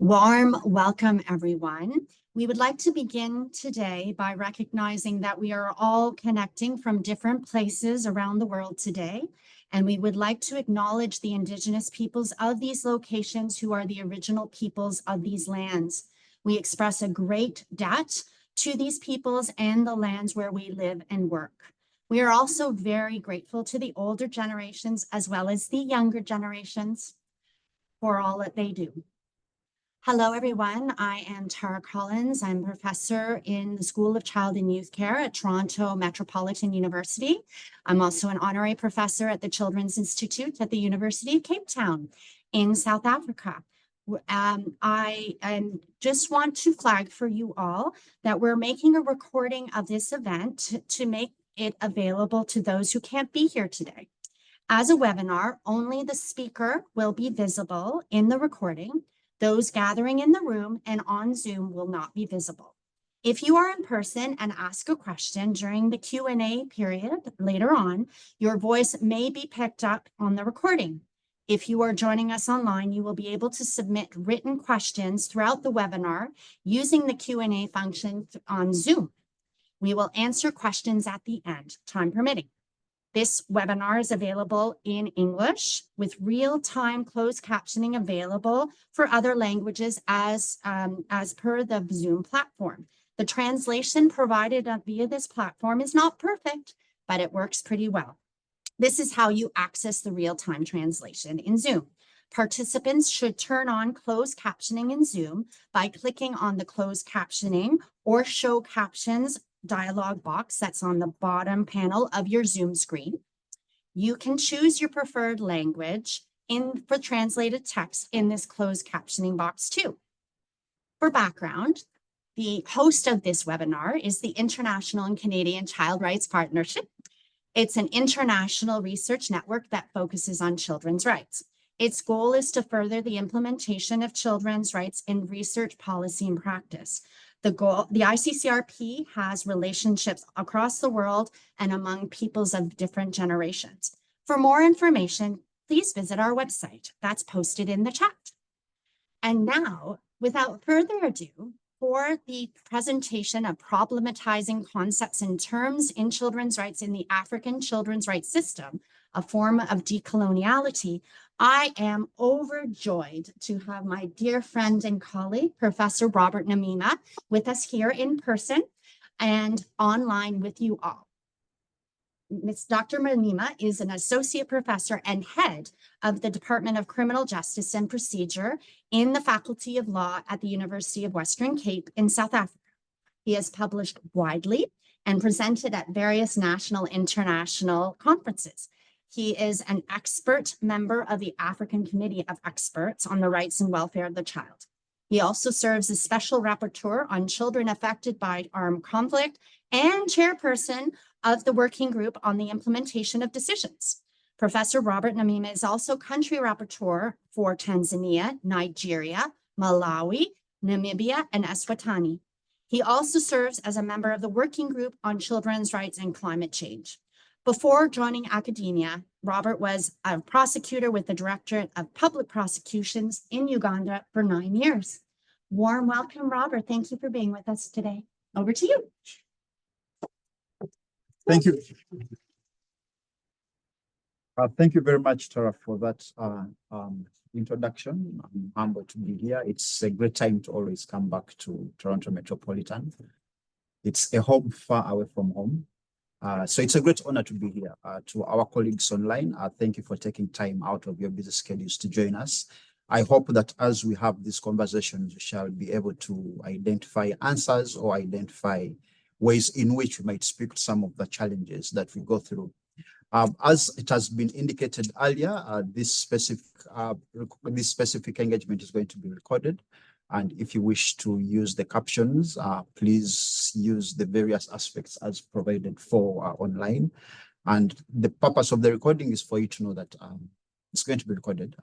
Warm welcome, everyone. We would like to begin today by recognizing that we are all connecting from different places around the world today, and we would like to acknowledge the Indigenous peoples of these locations who are the original peoples of these lands. We express a great debt to these peoples and the lands where we live and work. We are also very grateful to the older generations as well as the younger generations for all that they do. Hello, everyone. I am Tara Collins. I'm a professor in the School of Child and Youth Care at Toronto Metropolitan University. I'm also an honorary professor at the Children's Institute at the University of Cape Town in South Africa. I just want to flag for you all that we're making a recording of this event to make it available to those who can't be here today. As a webinar, only the speaker will be visible in the recording. Those gathering in the room and on Zoom will not be visible. If you are in person and ask a question during the Q&A period later on, your voice may be picked up on the recording. If you are joining us online, you will be able to submit written questions throughout the webinar using the Q&A function on Zoom. We will answer questions at the end, time permitting. This webinar is available in English with real-time closed captioning available for other languages as per the Zoom platform. The translation provided via this platform is not perfect, but it works pretty well. This is how you access the real-time translation in Zoom. Participants should turn on closed captioning in Zoom by clicking on the closed captioning or show captions dialog box that's on the bottom panel of your Zoom screen. You can choose your preferred language for translated text in this closed captioning box too. For background, the host of this webinar is the International and Canadian Child Rights Partnership. It's an international research network that focuses on children's rights. Its goal is to further the implementation of children's rights in research, policy, and practice. The ICCRP has relationships across the world and among peoples of different generations. For more information, please visit our website. That's posted in the chat. And now, without further ado, for the presentation of problematizing concepts and terms in children's rights in the African children's rights system, a form of decoloniality, I am overjoyed to have my dear friend and colleague, Professor Robert Nanima, with us here in person and online with you all. Dr. Nanima is an associate professor and head of the Department of Criminal Justice and Procedure in the Faculty of Law at the University of Western Cape in South Africa. He has published widely and presented at various national and international conferences. He is an expert member of the African Committee of Experts on the Rights and Welfare of the Child. He also serves as Special Rapporteur on Children Affected by Armed Conflict and Chairperson of the Working Group on the Implementation of Decisions. Professor Robert Nanima is also Country Rapporteur for Tanzania, Nigeria, Malawi, Namibia, and Eswatini. He also serves as a member of the Working Group on Children's Rights and Climate Change. Before joining academia, Robert was a prosecutor with the Directorate of Public Prosecutions in Uganda for 9 years. Warm welcome, Robert. Thank you for being with us today. Over to you. Thank you. Thank you very much, Tara, for that introduction. I'm humbled to be here. It's a great time to always come back to Toronto Metropolitan. It's a home far away from home. So it's a great honor to be here. To our colleagues online, thank you for taking time out of your busy schedules to join us. I hope that as we have these conversations, we shall be able to identify answers or identify ways in which we might speak to some of the challenges that we go through. As it has been indicated earlier, this specific engagement is going to be recorded. And if you wish to use the captions, please use the various aspects as provided for online. And the purpose of the recording is for you to know that it's going to be recorded.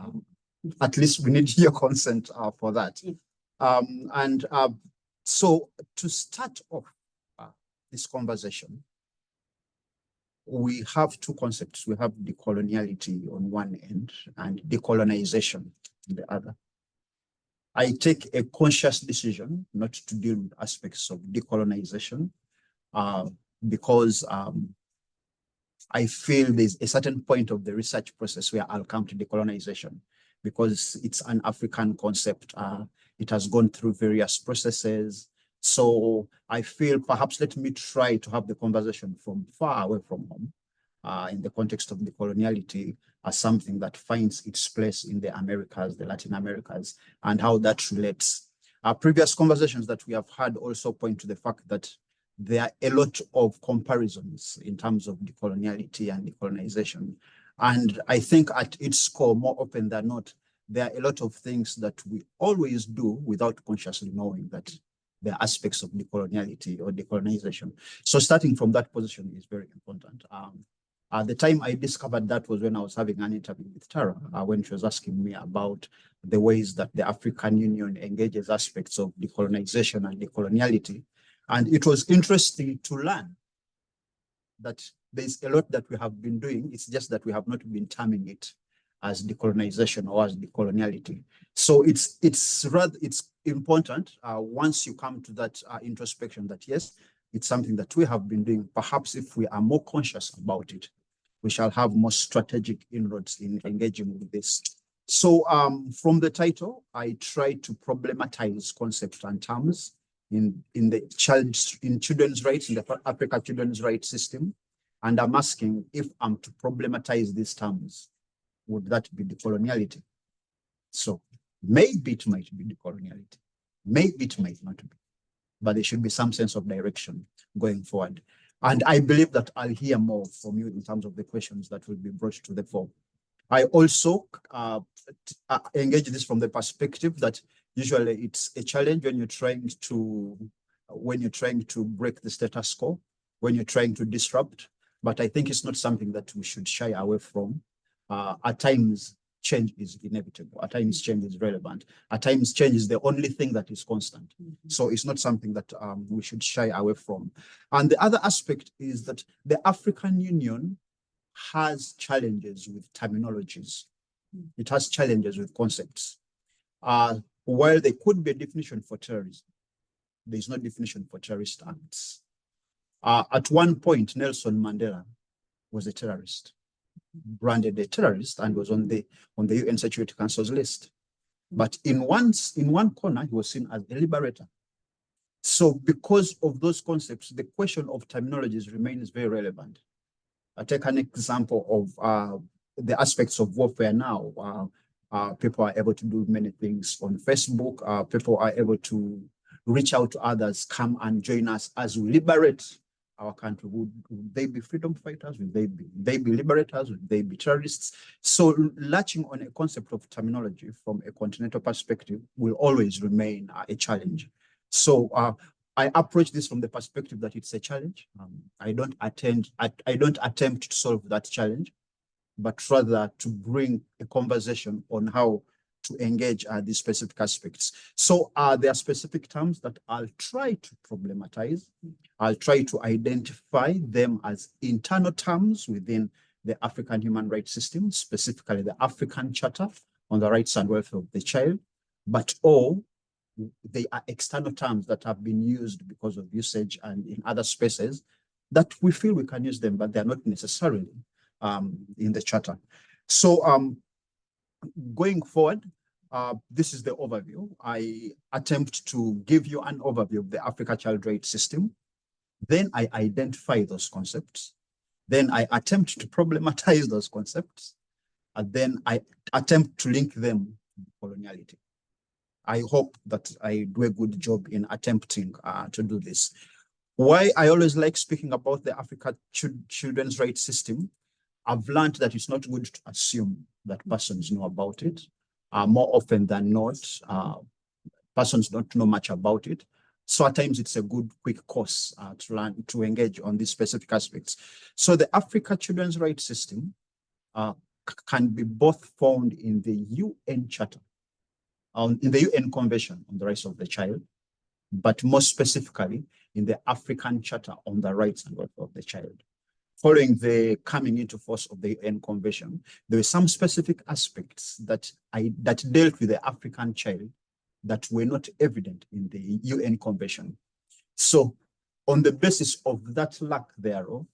At least we need your consent for that. So to start off this conversation, we have two concepts. We have decoloniality on one end and decolonization on the other. I take a conscious decision not to deal with aspects of decolonization because I feel there's a certain point of the research process where I'll come to decolonization because it's an African concept. It has gone through various processes. So I feel perhaps let me try to have the conversation from far away from home in the context of decoloniality as something that finds its place in the Americas, the Latin Americas, and how that relates. Our previous conversations that we have had also point to the fact that there are a lot of comparisons in terms of decoloniality and decolonization. And I think at its core, more often than not, there are a lot of things that we always do without consciously knowing that there are aspects of decoloniality or decolonization. So starting from that position is very important. At the time I discovered that was when I was having an interview with Tara, when she was asking me about the ways that the African Union engages aspects of decolonization and decoloniality. And it was interesting to learn that there's a lot that we have been doing. It's just that we have not been terming it as decolonization or as decoloniality. So it's important once you come to that introspection that yes, it's something that we have been doing. Perhaps if we are more conscious about it, we shall have more strategic inroads in engaging with this. So from the title, I try to problematize concepts and terms in children's rights, in the Africa children's rights system. And I'm asking if I'm to problematize these terms, would that be decoloniality? So maybe it might be decoloniality. Maybe it might not be. But there should be some sense of direction going forward. And I believe that I'll hear more from you in terms of the questions that will be brought to the fore. I also engage this from the perspective that usually it's a challenge when you're trying to break the status quo, when you're trying to disrupt. But I think it's not something that we should shy away from. At times, change is inevitable. At times, change is relevant. At times, change is the only thing that is constant. So it's not something that we should shy away from. And the other aspect is that the African Union has challenges with terminologies. It has challenges with concepts. While there could be a definition for terrorism, there is no definition for terrorist acts. At one point, Nelson Mandela was a terrorist, branded a terrorist, and was on the UN Security Council's list. But in one corner, he was seen as a liberator. So because of those concepts, the question of terminologies remains very relevant. I take an example of the aspects of warfare now. People are able to do many things on Facebook. People are able to reach out to others, come and join us as we liberate our country. Would they be freedom fighters? Would they be liberators? Would they be terrorists? So latching on a concept of terminology from a continental perspective will always remain a challenge. So I approach this from the perspective that it's a challenge. I don't attempt to solve that challenge, but rather to bring a conversation on how to engage these specific aspects. So there are specific terms that I'll try to problematize. I'll try to identify them as internal terms within the African human rights system, specifically the African Charter on the Rights and Welfare of the Child, but all they are external terms that have been used because of usage and in other spaces that we feel we can use them, but they're not necessarily in the Charter. So going forward, this is the overview. I attempt to give you an overview of the Africa Child Rights System. Then I identify those concepts. Then I attempt to problematize those concepts. And then I attempt to link them to coloniality. I hope that I do a good job in attempting to do this. Why I always like speaking about the Africa children's rights system, I've learned that it's not good to assume that persons know about it. More often than not, persons don't know much about it. So at times it's a good quick course to learn to engage on these specific aspects. So the Africa children's rights system can be both found in the UN Charter, in the UN Convention on the Rights of the Child, but more specifically in the African Charter on the Rights and Welfare of the Child. Following the coming into force of the UN Convention, there were some specific aspects that dealt with the African child that were not evident in the UN Convention. So on the basis of that lack thereof,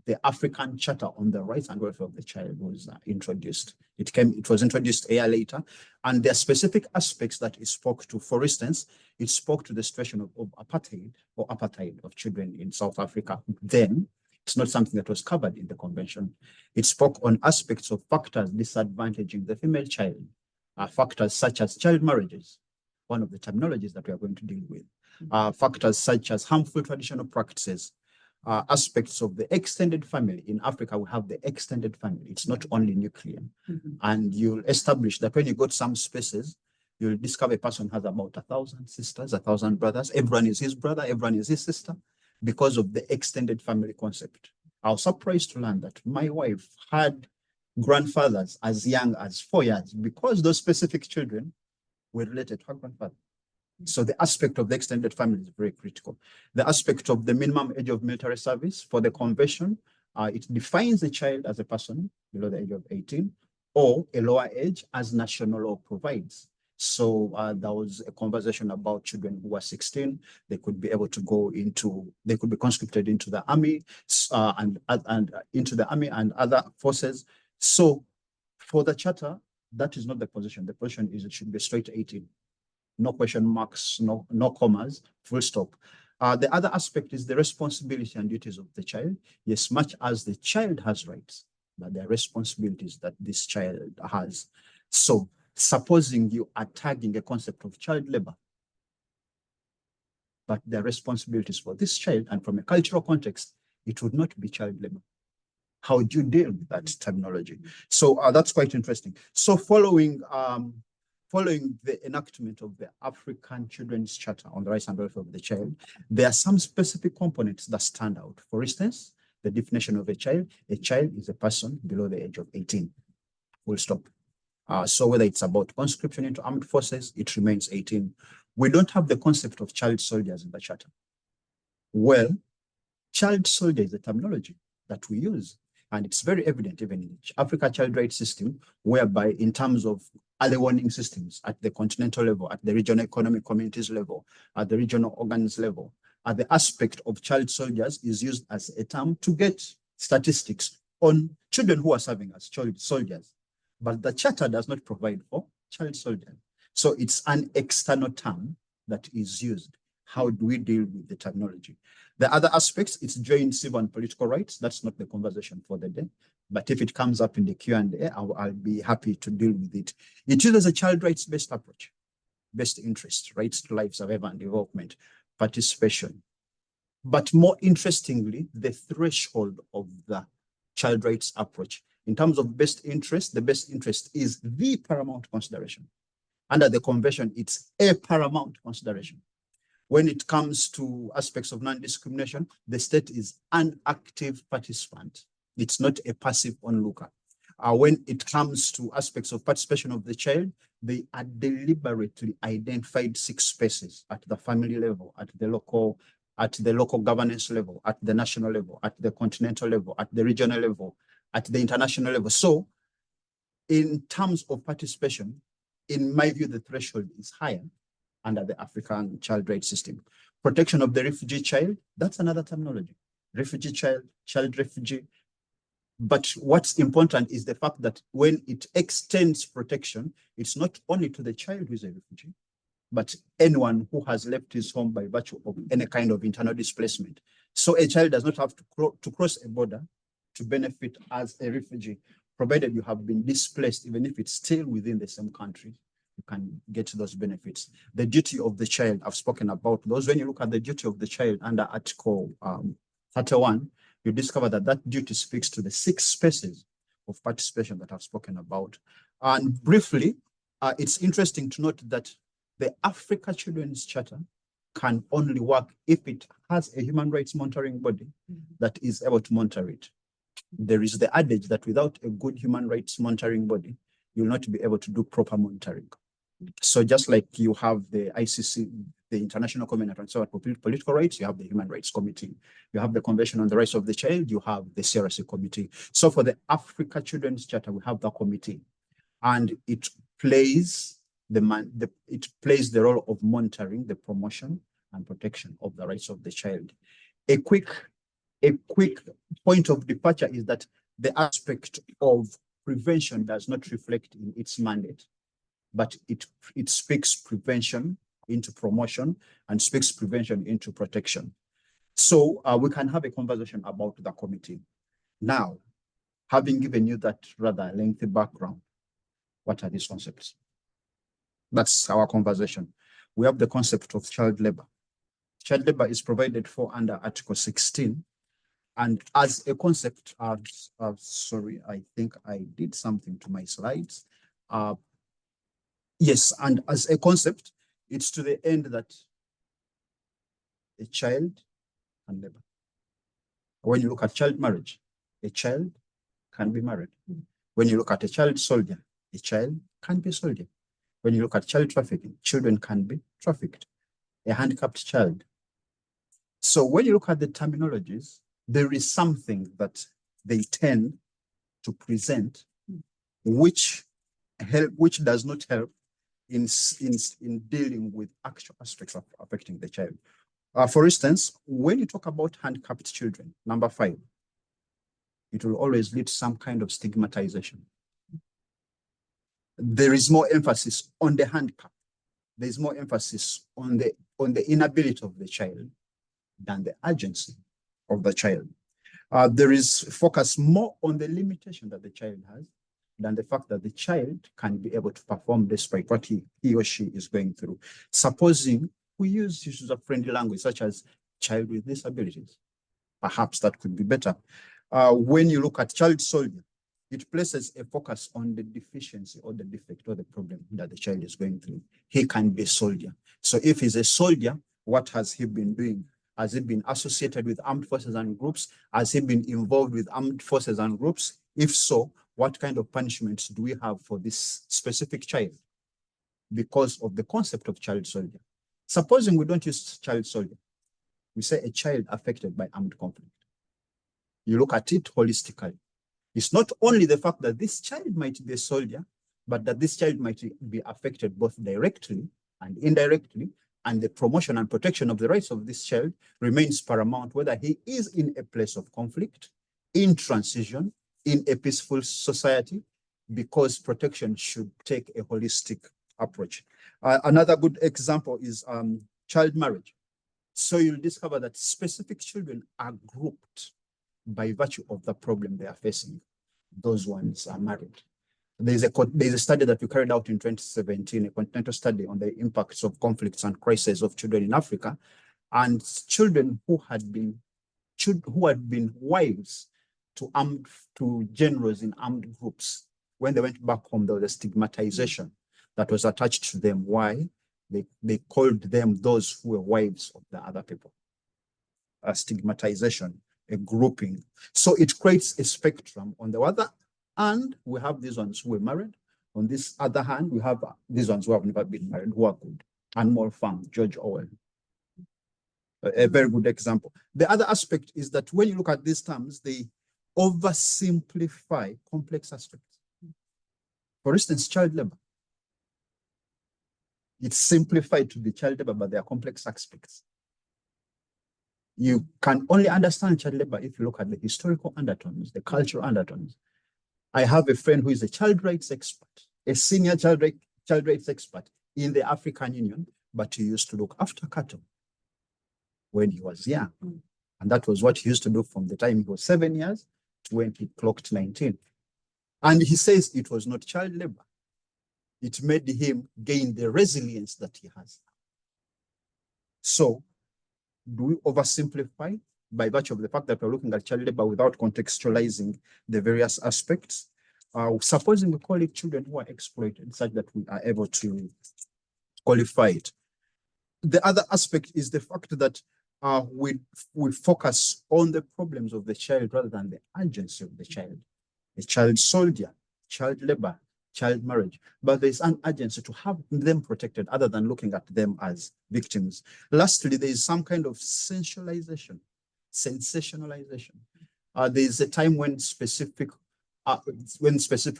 the African Charter on the Rights and Welfare of the Child was introduced. It was introduced a year later, and there are specific aspects that it spoke to. For instance, it spoke to the situation of apartheid of children in South Africa. Then it's not something that was covered in the convention. It spoke on aspects of factors disadvantaging the female child, factors such as child marriages, one of the terminologies that we are going to deal with, factors such as harmful traditional practices, aspects of the extended family. In Africa, we have the extended family. It's not only nuclear. And you'll establish that when you go to some spaces, you'll discover a person has about 1,000 sisters, 1,000 brothers. Everyone is his brother, everyone is his sister, because of the extended family concept. I was surprised to learn that my wife had grandfathers as young as 4 years because those specific children were related to her grandfather. So the aspect of the extended family is very critical. The aspect of the minimum age of military service for the convention, it defines a child as a person below the age of 18 or a lower age as national law provides. So there was a conversation about children who were 16. They could be able to go into, they could be conscripted into the army and into the army and other forces. So for the charter, that is not the position. The position is it should be straight 18. No question marks, no commas, full stop. The other aspect is the responsibility and duties of the child. Yes, much as the child has rights, but there are responsibilities that this child has. So supposing you are tagging a concept of child labor, but the responsibilities for this child, and from a cultural context, it would not be child labor. How do you deal with that terminology? So that's quite interesting. So following the enactment of the African Children's Charter on the Rights and Welfare of the Child, there are some specific components that stand out. For instance, the definition of a child is a person below the age of 18, full stop. So whether it's about conscription into armed forces, it remains 18. We don't have the concept of child soldiers in the charter. Well, child soldier is a terminology that we use, and it's very evident even in the Africa Child Rights System, whereby in terms of early warning systems at the continental level, at the regional economic communities level, at the regional organs level, the aspect of child soldiers is used as a term to get statistics on children who are serving as child soldiers. But the charter does not provide for child soldiers. So it's an external term that is used. How do we deal with the terminology? The other aspects, it's joint civil and political rights. That's not the conversation for the day. But if it comes up in the Q&A, I'll be happy to deal with it. It uses a child rights-based approach, best interest, rights to life, survival and development, participation. But more interestingly, the threshold of the child rights approach. In terms of best interest, the best interest is the paramount consideration. Under the convention, it's a paramount consideration. When it comes to aspects of non-discrimination, the state is an active participant. It's not a passive onlooker. When it comes to aspects of participation of the child, they are deliberately identified 6 spaces at the family level, at the local governance level, at the national level, at the continental level, at the regional level, at the international level. So in terms of participation, in my view, the threshold is higher under the African Child Rights System. Protection of the refugee child, that's another terminology. Refugee child, child refugee. But what's important is the fact that when it extends protection, it's not only to the child who is a refugee, but anyone who has left his home by virtue of any kind of internal displacement. So a child does not have to cross a border to benefit as a refugee, provided you have been displaced, even if it's still within the same country, you can get those benefits. The duty of the child, I've spoken about those. When you look at the duty of the child under Article 31, you discover that that duty speaks to the 6 spaces of participation that I've spoken about. And briefly, it's interesting to note that the Africa Children's Charter can only work if it has a human rights monitoring body that is able to monitor it. There is the adage that without a good human rights monitoring body, you'll not be able to do proper monitoring. So just like you have the ICC, the International Covenant on Political Rights, you have the Human Rights Committee. You have the Convention on the Rights of the Child, you have the CRC Committee. So for the Africa Children's Charter, we have the committee. And it plays it plays the role of monitoring the promotion and protection of the rights of the child. A quick point of departure is that the aspect of prevention does not reflect in its mandate, but it speaks prevention into promotion and speaks prevention into protection. So we can have a conversation about the committee. Now, having given you that rather lengthy background, what are these concepts? That's our conversation. We have the concept of child labor. Child labor is provided for under Article 16. And as a concept, sorry, I think I did something to my slides. Yes, and as a concept, it's to the end that a child can labor. When you look at child marriage, a child can be married. When you look at a child soldier, a child can be a soldier. When you look at child trafficking, children can be trafficked. A handicapped child. So when you look at the terminologies, there is something that they tend to present which does not help in dealing with actual aspects of affecting the child. For instance, when you talk about handicapped children, number 5, it will always lead to some kind of stigmatization. There is more emphasis on the handicap. There is more emphasis on the inability of the child than the agency of the child. There is focus more on the limitation that the child has than the fact that the child can be able to perform despite what he or she is going through. Supposing we use issues of friendly language such as child with disabilities, perhaps that could be better. When you look at child soldier, it places a focus on the deficiency or the defect or the problem that the child is going through. He can be a soldier. So if he's a soldier, what has he been doing? Has he been associated with armed forces and groups? Has he been involved with armed forces and groups? If so, what kind of punishments do we have for this specific child? Because of the concept of child soldier. Supposing we don't use child soldier, we say a child affected by armed conflict. You look at it holistically. It's not only the fact that this child might be a soldier, but that this child might be affected both directly and indirectly, and the promotion and protection of the rights of this child remains paramount, whether he is in a place of conflict, in transition, in a peaceful society, because protection should take a holistic approach. Another good example is child marriage. So you'll discover that specific children are grouped by virtue of the problem they are facing. Those ones are married. There's a study that we carried out in 2017, a continental study on the impacts of conflicts and crises of children in Africa, and children who had been wives to generals in armed groups. When they went back home, there was a stigmatization that was attached to them. Why? They called them those who were wives of the other people. A stigmatization, a grouping. So it creates a spectrum. On the other hand, we have these ones who were married. On this other hand, we have these ones who have never been married, who are good. Animal Farm, George Orwell. A very good example. The other aspect is that when you look at these terms, they oversimplify complex aspects. For instance, child labor. It's simplified to be child labor, but there are complex aspects. You can only understand child labor if you look at the historical undertones, the cultural undertones. I have a friend who is a child rights expert, a senior child rights expert in the African Union, but he used to look after cattle when he was young. And that was what he used to do from the time he was 7 years to when he clocked 19. And he says it was not child labor. It made him gain the resilience that he has. So, do we oversimplify by virtue of the fact that we're looking at child labor without contextualizing the various aspects? Supposing we call it children who are exploited, such that we are able to qualify it. The other aspect is the fact that we focus on the problems of the child rather than the agency of the child. A child soldier, child labor, child marriage, but there's an agency to have them protected other than looking at them as victims. Lastly, there is some kind of sensationalization. There is a time when specific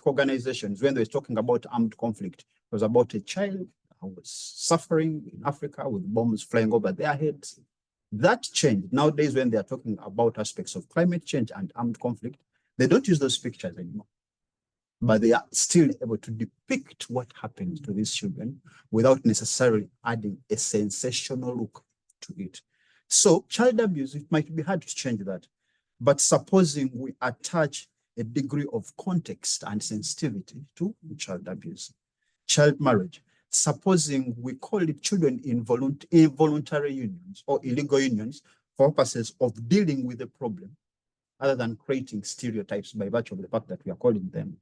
organizations, when they're talking about armed conflict, It was about a child who was suffering in Africa with bombs flying over their heads. That changed. Nowadays, when they are talking about aspects of climate change and armed conflict, they don't use those pictures anymore. But they are still able to depict what happened to these children without necessarily adding a sensational look to it. So child abuse, it might be hard to change that. But supposing we attach a degree of context and sensitivity to child abuse, child marriage, supposing we call it children involuntary unions or illegal unions for purposes of dealing with the problem, other than creating stereotypes by virtue of the fact that we are calling them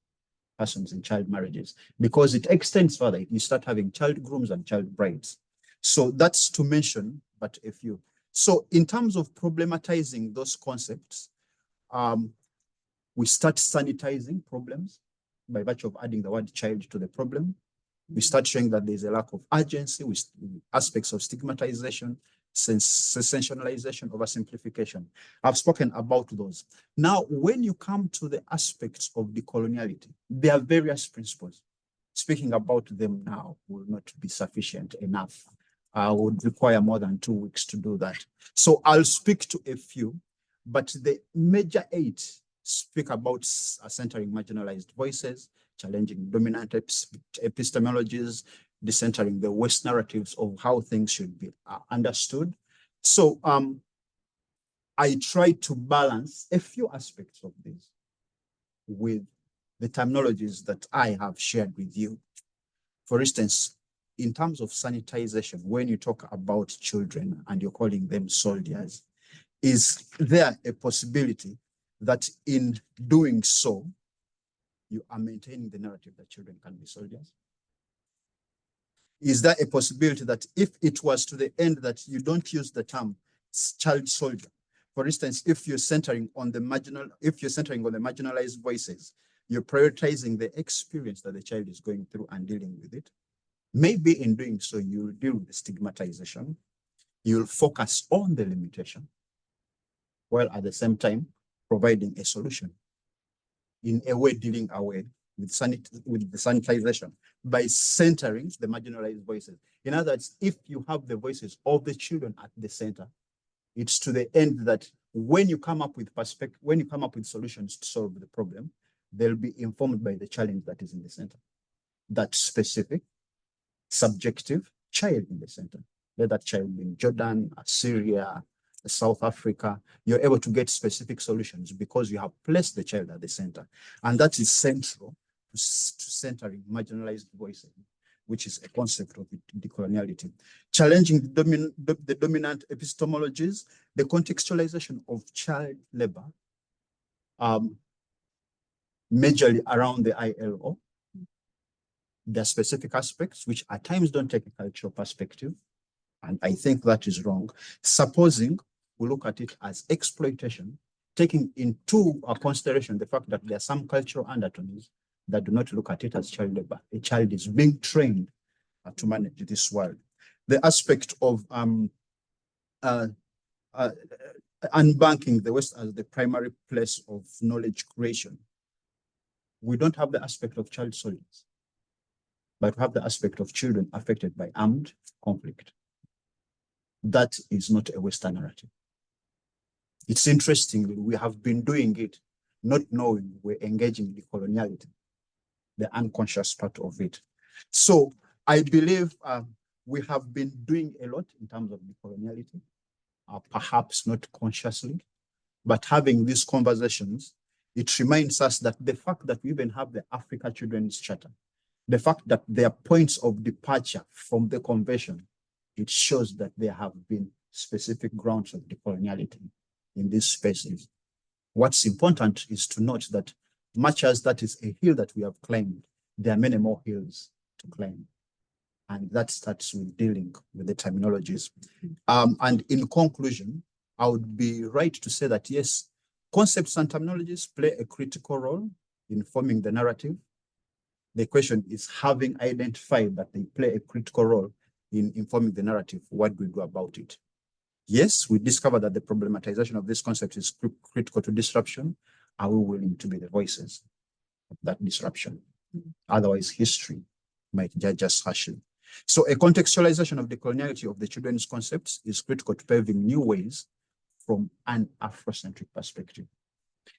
persons in child marriages, because it extends further. You start having child grooms and child brides. So that's to mention, but a few. So in terms of problematizing those concepts, we start sanitizing problems by virtue of adding the word child to the problem. We start showing that there's a lack of urgency with aspects of stigmatization, sensationalization, oversimplification. I've spoken about those. Now, when you come to the aspects of decoloniality, there are various principles. Speaking about them now will not be sufficient enough. I would require more than 2 weeks to do that. So I'll speak to a few, but the major 8 speak about centering marginalized voices, challenging dominant epistemologies, decentering the West narratives of how things should be understood. So I try to balance a few aspects of this with the terminologies that I have shared with you. For instance, in terms of sanitization, when you talk about children and you're calling them soldiers, is there a possibility that in doing so, you are maintaining the narrative that children can be soldiers? Is there a possibility that if it was to the end that you don't use the term child soldier, for instance, if you're centering on the marginalized voices, you're prioritizing the experience that the child is going through and dealing with it? Maybe in doing so, you'll deal with the stigmatization, you'll focus on the limitation, while at the same time providing a solution. In a way, dealing away with the sanitization by centering the marginalized voices. In other words, if you have the voices of the children at the center, it's to the end that when you come up with solutions to solve the problem, they'll be informed by the challenge that is in the center. That specific, subjective child in the center. Let that child be in Jordan, Syria, South Africa. You're able to get specific solutions because you have placed the child at the center. And that is central to centering marginalized voices, which is a concept of decoloniality. Challenging the dominant epistemologies, the contextualization of child labor, majorly around the ILO. There are specific aspects which at times don't take a cultural perspective, and I think that is wrong. Supposing we look at it as exploitation, taking into consideration the fact that there are some cultural undertones that do not look at it as child labor. A child is being trained to manage this world. The aspect of unbanking the West as the primary place of knowledge creation. We don't have the aspect of child soldiers, but we have the aspect of children affected by armed conflict. That is not a Western narrative. It's interesting, we have been doing it, not knowing we're engaging in decoloniality, the unconscious part of it. So I believe we have been doing a lot in terms of decoloniality, perhaps not consciously, but having these conversations, it reminds us that the fact that we even have the Africa Children's Charter, the fact that there are points of departure from the convention, it shows that there have been specific grounds of decoloniality in these spaces. What's important is to note that much as that is a hill that we have climbed, there are many more hills to climb. And that starts with dealing with the terminologies. And in conclusion, I would be right to say that yes, concepts and terminologies play a critical role in forming the narrative. The question is, having identified that they play a critical role in informing the narrative, what do we do about it? Yes, we discover that the problematization of this concept is critical to disruption. Are we willing to be the voices of that disruption? Otherwise, history might judge us harshly. So a contextualization of decoloniality of the children's concepts is critical to paving new ways from an Afrocentric perspective.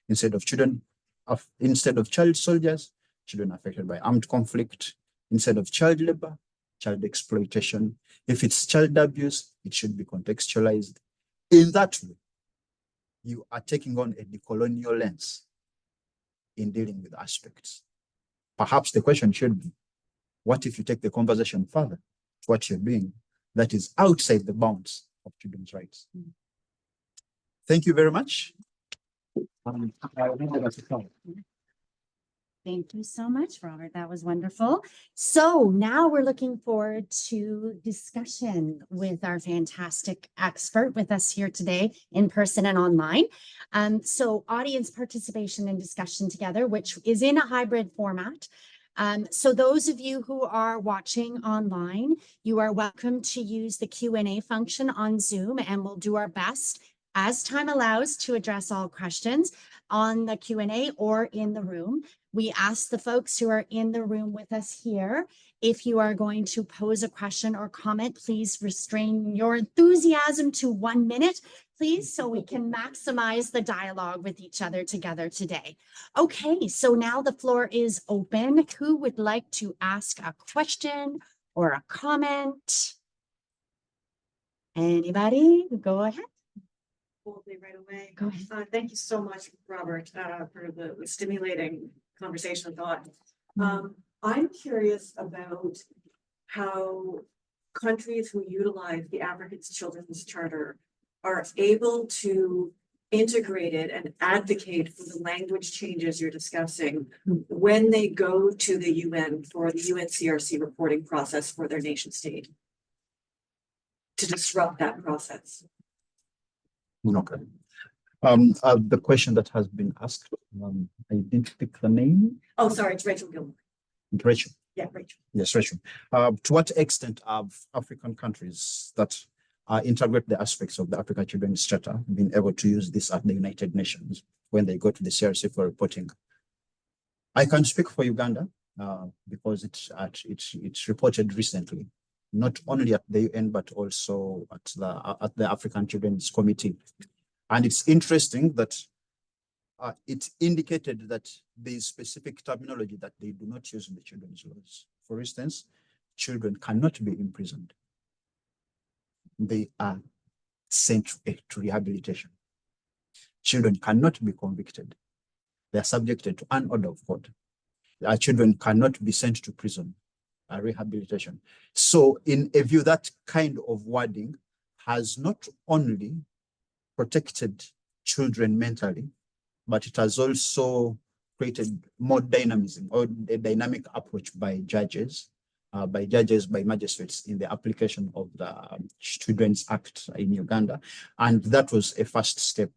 Instead of child soldiers, children affected by armed conflict. Instead of child labor, child exploitation. If it's child abuse, it should be contextualized. In that way, you are taking on a decolonial lens in dealing with aspects. Perhaps the question should be, what if you take the conversation further to what you're doing that is outside the bounds of children's rights? Thank you very much. Thank you so much, Robert. That was wonderful. So now we're looking forward to discussion with our fantastic expert with us here today in person and online. So audience participation and discussion together, which is in a hybrid format. So those of you who are watching online, you are welcome to use the Q&A function on Zoom, and we'll do our best as time allows to address all questions on the Q&A or in the room. We ask the folks who are in the room with us here, if you are going to pose a question or comment, please restrain your enthusiasm to 1 minute, please, so we can maximize the dialogue with each other together today. Okay, so now the floor is open. Who would like to ask a question or a comment? Anybody? Go ahead. Right away. Go ahead. Thank you so much, Robert, for the stimulating conversation and thought. I'm curious about how countries who utilize the African Children's Charter are able to integrate it and advocate for the language changes you're discussing when they go to the UN for the UNCRC reporting process for their nation state to disrupt that process. Okay. The question that has been asked, I didn't pick the name. Oh, sorry, it's Rachel Gilmore. Rachel. Yeah, Rachel. Yes, Rachel. To what extent have African countries that integrate the aspects of the African Children's Charter been able to use this at the United Nations when they go to the CRC for reporting? I can speak for Uganda because it's reported recently, not only at the UN, but also at the African Children's Committee. And it's interesting that it indicated that there is specific terminology that they do not use in the children's laws. For instance, children cannot be imprisoned. They are sent to rehabilitation. Children cannot be convicted. They are subjected to an order of court. Our children cannot be sent to prison, rehabilitation. So in a view, that kind of wording has not only protected children mentally, but it has also created more dynamism or a dynamic approach by judges, by magistrates in the application of the Children's Act in Uganda. And that was a first step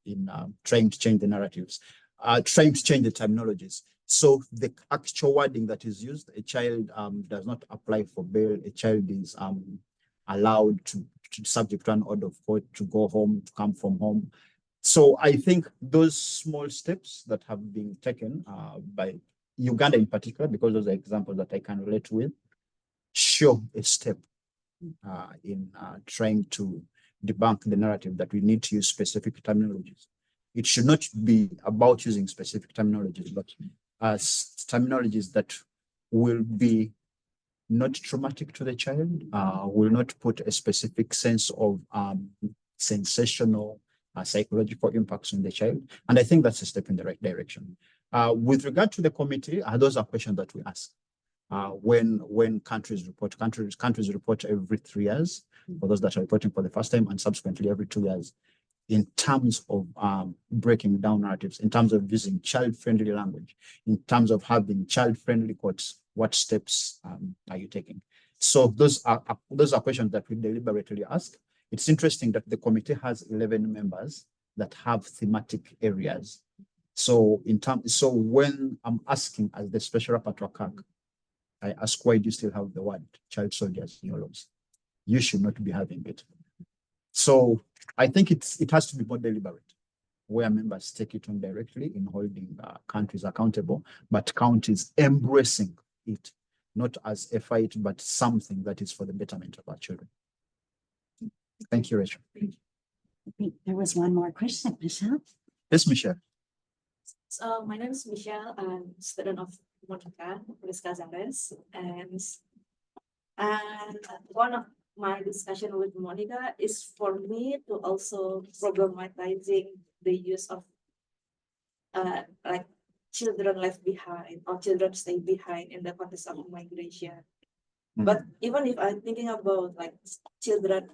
in trying to change the narratives, trying to change the terminologies. So the actual wording that is used, a child does not apply for bail, a child is allowed to subject to an order of court, to go home, to come from home. So I think those small steps that have been taken by Uganda in particular, because those are examples that I can relate with, show a step in trying to debunk the narrative that we need to use specific terminologies. It should not be about using specific terminologies, but terminologies that will be not traumatic to the child, will not put a specific sense of sensational psychological impacts on the child. And I think that's a step in the right direction. With regard to the committee, those are questions that we ask. When countries report every 3 years, for those that are reporting for the first time, and subsequently every 2 years, in terms of breaking down narratives, in terms of using child-friendly language, in terms of having child-friendly courts, what steps are you taking? So those are questions that we deliberately ask. It's interesting that the committee has 11 members that have thematic areas. So when I'm asking as the special rapporteur CAC, I ask, why do you still have the word child soldiers in your laws? You should not be having it. So I think it has to be more deliberate, where members take it on directly in holding countries accountable, but countries embracing it, not as a fight, but something that is for the betterment of our children. Thank you, Rachel. I think there was one more question, Michelle. Yes, Michelle. So my name is Michelle. I'm a student of Monica Zares, and one of my discussion with Monica is for me to also problematizing the use of like children left behind or children stay behind in the context of migration. But even if I'm thinking about like children,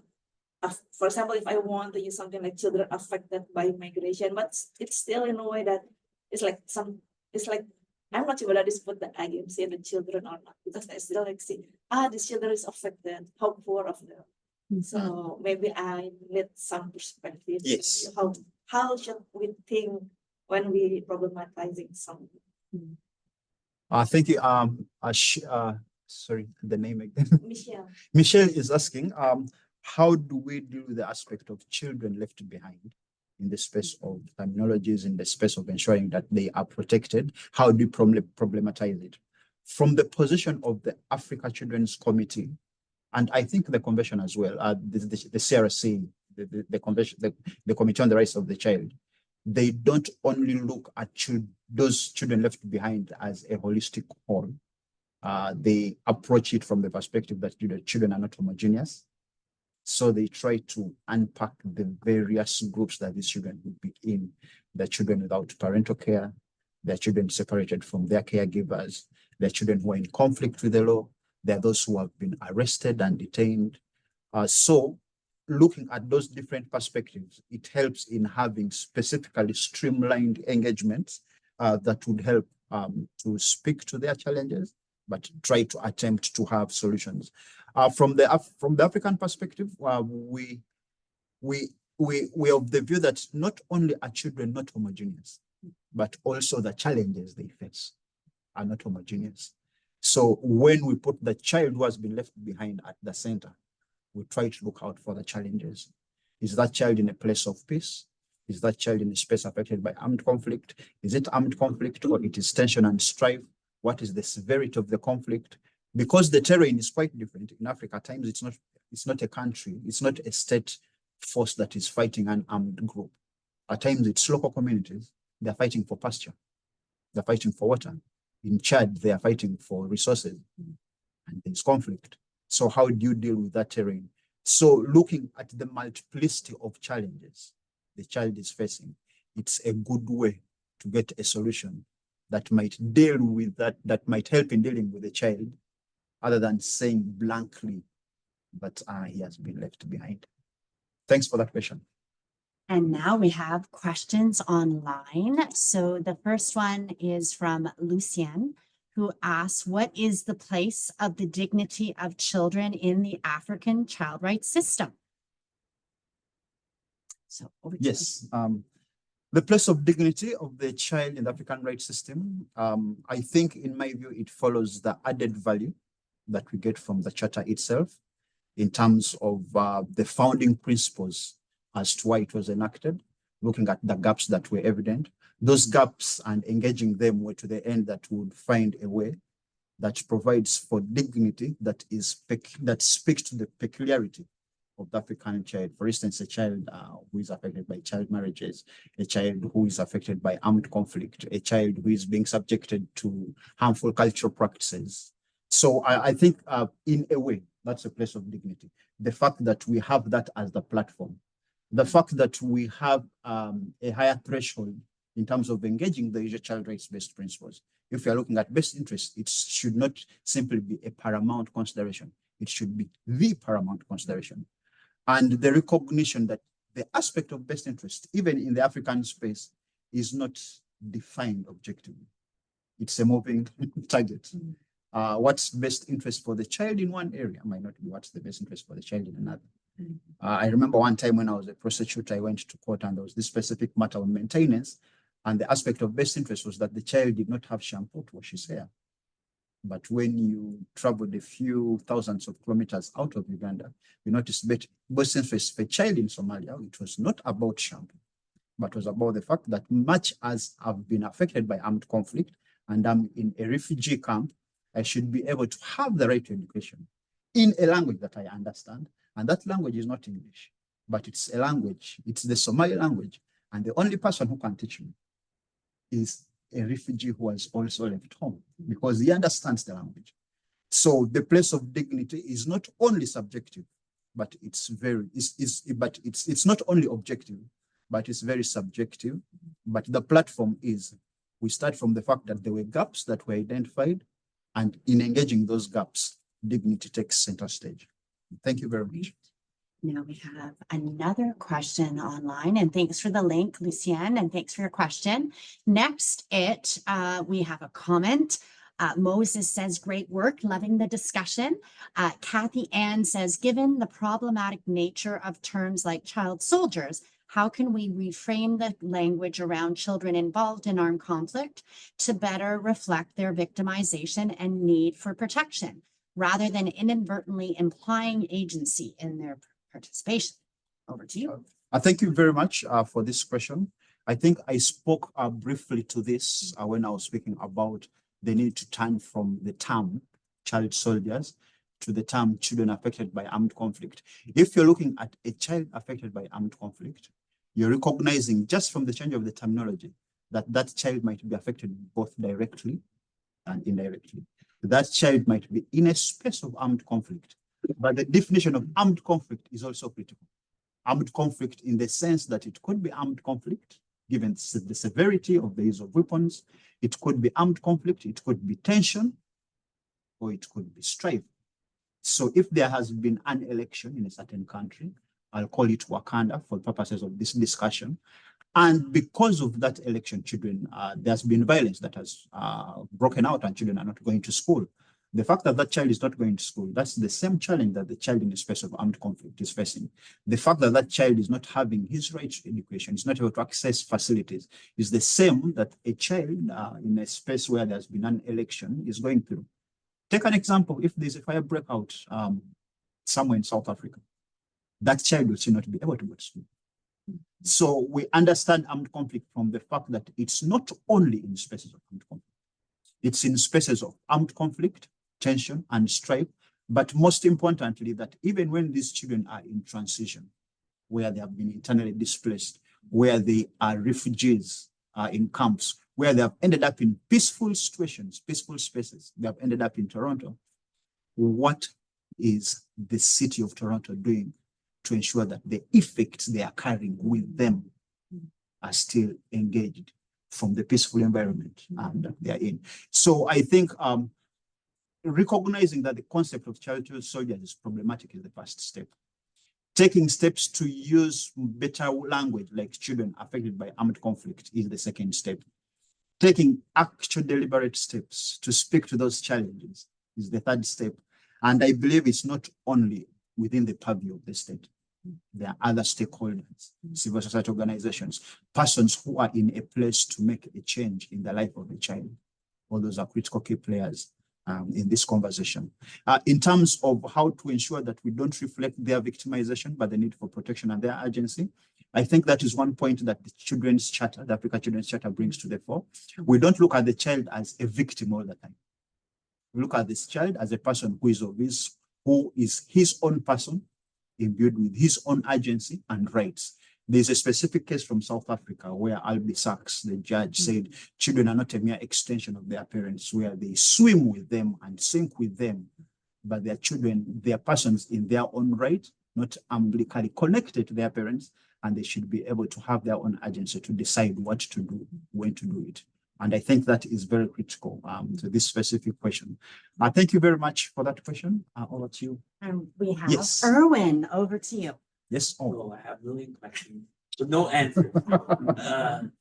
for example, if I want to use something like children affected by migration, but it's still in a way that it's like I'm not sure whether this put the agency in the children or not, because I still like see, this children is affected, how poor of them. So maybe I need some perspective. Yes. How should we think when we problematizing something? Thank you. Sorry, the name again. Michelle. Michelle is asking, how do we deal with the aspect of children left behind in the space of terminologies, in the space of ensuring that they are protected? How do we problematize it? From the position of the Africa Children's Committee, and I think the convention as well, the CRC, the convention, the Committee on the Rights of the Child, they don't only look at those children left behind as a holistic whole. They approach it from the perspective that children are not homogeneous. So they try to unpack the various groups that these children would be in. The children without parental care, the children separated from their caregivers, the children who are in conflict with the law, there are those who have been arrested and detained. So looking at those different perspectives, it helps in having specifically streamlined engagements that would help to speak to their challenges, but try to attempt to have solutions. From the African perspective, we have the view that not only are children not homogeneous, but also the challenges they face are not homogeneous. So when we put the child who has been left behind at the center, we try to look out for the challenges. Is that child in a place of peace? Is that child in a space affected by armed conflict? Is it armed conflict or it is tension and strife? What is the severity of the conflict? Because the terrain is quite different in Africa. At times it's not a country, it's not a state force that is fighting an armed group. At times it's local communities. They're fighting for pasture. They're fighting for water. In Chad, they are fighting for resources and there's conflict. So how do you deal with that terrain? So looking at the multiplicity of challenges the child is facing, it's a good way to get a solution that might deal with that might help in dealing with the child, other than saying blankly that he has been left behind. Thanks for that question. And now we have questions online. So the first one is from Lucien, who asks, what is the place of the dignity of children in the African child rights system? So over to you. Yes, the place of dignity of the child in the African rights system, I think in my view, it follows the added value that we get from the charter itself in terms of the founding principles as to why it was enacted, looking at the gaps that were evident. Those gaps and engaging them were to the end that would find a way that provides for dignity that speaks to the peculiarity of the African child. For instance, a child who is affected by child marriages, a child who is affected by armed conflict, a child who is being subjected to harmful cultural practices. So I think in a way, that's a place of dignity. The fact that we have that as the platform, the fact that we have a higher threshold in terms of engaging the usual child rights-based principles. If you're looking at best interest, it should not simply be a paramount consideration. It should be the paramount consideration. And the recognition that the aspect of best interest, even in the African space, is not defined objectively. It's a moving target. What's best interest for the child in one area might not be what's the best interest for the child in another. I remember one time when I was a prosecutor, I went to court and there was this specific matter on maintenance, and the aspect of best interest was that the child did not have shampoo to wash his hair. But when you traveled a few thousands of kilometers out of Uganda, you noticed that best interest for a child in Somalia, it was not about shampoo, but it was about the fact that much as I've been affected by armed conflict and I'm in a refugee camp, I should be able to have the right to education in a language that I understand. And that language is not English, but it's a language, it's the Somali language. And the only person who can teach me is a refugee who has also left home because he understands the language. So the place of dignity is not only subjective, but it's not only objective, but it's very subjective. But the platform is, we start from the fact that there were gaps that were identified, and in engaging those gaps, dignity takes center stage. Thank you very much. Now we have another question online, and thanks for the link, Lucienne, and thanks for your question. Next, we have a comment. Moses says, great work, loving the discussion. Kathy Ann says, given the problematic nature of terms like child soldiers, how can we reframe the language around children involved in armed conflict to better reflect their victimization and need for protection, rather than inadvertently implying agency in their participation? Over to you. Thank you very much for this question. I think I spoke briefly to this when I was speaking about the need to turn from the term child soldiers to the term children affected by armed conflict. If you're looking at a child affected by armed conflict, you're recognizing just from the change of the terminology that that child might be affected both directly and indirectly. That child might be in a space of armed conflict, but the definition of armed conflict is also critical. Armed conflict in the sense that it could be armed conflict, given the severity of the use of weapons. It could be armed conflict, it could be tension, or it could be strife. So if there has been an election in a certain country, I'll call it Wakanda for purposes of this discussion. And because of that election, there's been violence that has broken out and children are not going to school. The fact that that child is not going to school, that's the same challenge that the child in the space of armed conflict is facing. The fact that that child is not having his right to education, is not able to access facilities, is the same that a child in a space where there's been an election is going through. Take an example, if there's a fire breakout somewhere in South Africa, that child will still not be able to go to school. So we understand armed conflict from the fact that it's not only in spaces of armed conflict, it's in spaces of armed conflict, tension, and strife, but most importantly, that even when these children are in transition, where they have been internally displaced, where they are refugees in camps, where they have ended up in peaceful situations, peaceful spaces, they have ended up in Toronto, what is the city of Toronto doing to ensure that the effects they are carrying with them are still engaged from the peaceful environment that they are in? So I think recognizing that the concept of child soldiers is problematic is the first step. Taking steps to use better language like children affected by armed conflict is the second step. Taking actual deliberate steps to speak to those challenges is the third step. And I believe it's not only within the purview of the state. There are other stakeholders, civil society organizations, persons who are in a place to make a change in the life of the child. All those are critical key players in this conversation. In terms of how to ensure that we don't reflect their victimization, but the need for protection and their agency, I think that is one point that the Children's Charter, the Africa Children's Charter, brings to the fore. We don't look at the child as a victim all the time. We look at this child as a person who is his own person, imbued with his own agency and rights. There's a specific case from South Africa where Albie Sachs, the judge, said children are not a mere extension of their parents, where they swim with them and sink with them, but they're children, they're persons in their own right, not umbilically connected to their parents, and they should be able to have their own agency to decide what to do, when to do it. And I think that is very critical to this specific question. Thank you very much for that question. Over to you. We have Yes. Erwin, over to you. Yes. Oh, I have a million questions, but no answer.